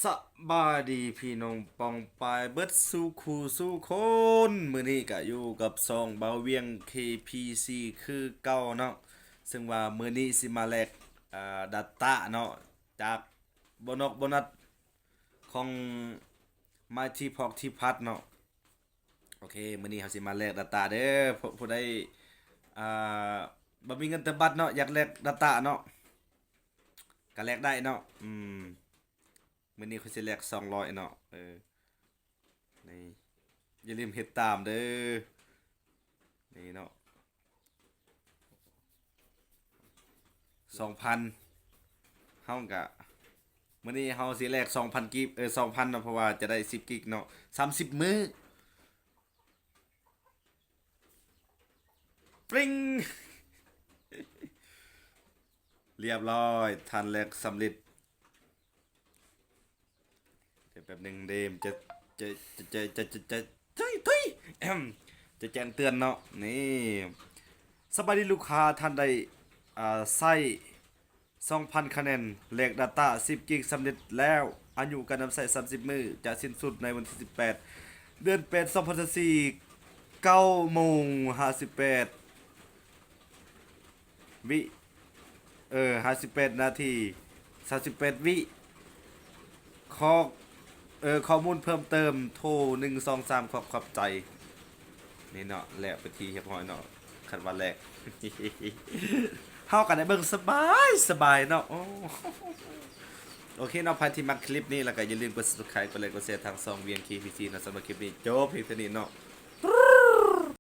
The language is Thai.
สบายดีพี่น้องปองปายเบิดสู่คู่สู่คนมื้อนี้ก็อยู่กับซองเบาเวียง KPC คือเก่าเนาะซึ่งว่ามื้อนี้สิมาแลกdata เนาะจากโบนัสของ Mighty Pork ที่พัดเนาะโอเคมื้อนี้เฮาสิมาแลก data เด้อผู้ใดอ่าบ่มีเงินเติมบัตรเนาะอยากแลก data เนาะก็แลกได้เนาะมื้อนี้เขาสิแลก200เนาะนี่อย่าลืมเฮ็ดตามเด้อนี่เนาะ2,000เฮาก็มื้อนี้เฮาสิแลก2,000กิก2,000เนาะเพราะว่าจะได้10กิกเนาะ30มื้อปริงเรียบร้อยทันแลกสำเร็จเดี๋ยวแป๊บหนึงเดมจะจะทุยแอมจะแจ้งเตือนเนาะนี่สบายดีลูกค้าท่านได้ใช้2,000คะแนนแลก Data 10กิกสำเร็จแล้วอายุการนำใช้30มื้อจะสิ้นสุดในวันที่18เดือน8 2024 9โมง58วิ58นาที38วิข้อข้อมูลเพิ่มเติมโทร123ขอบใจนี่เนาะแลกไปทีเรียบร้อยเนาะคันว่าแลก เฮากันได้เบิ่งสบายเนาะโอเคเนาะใครที่มักคลิปนี้แล้วก็อย่าลืมกด Subscribe กดไลค์กดแชร์ทางช่อง VNKPC นะสำหรับคลิปนี้จบเพียงเท่านี้เนาะ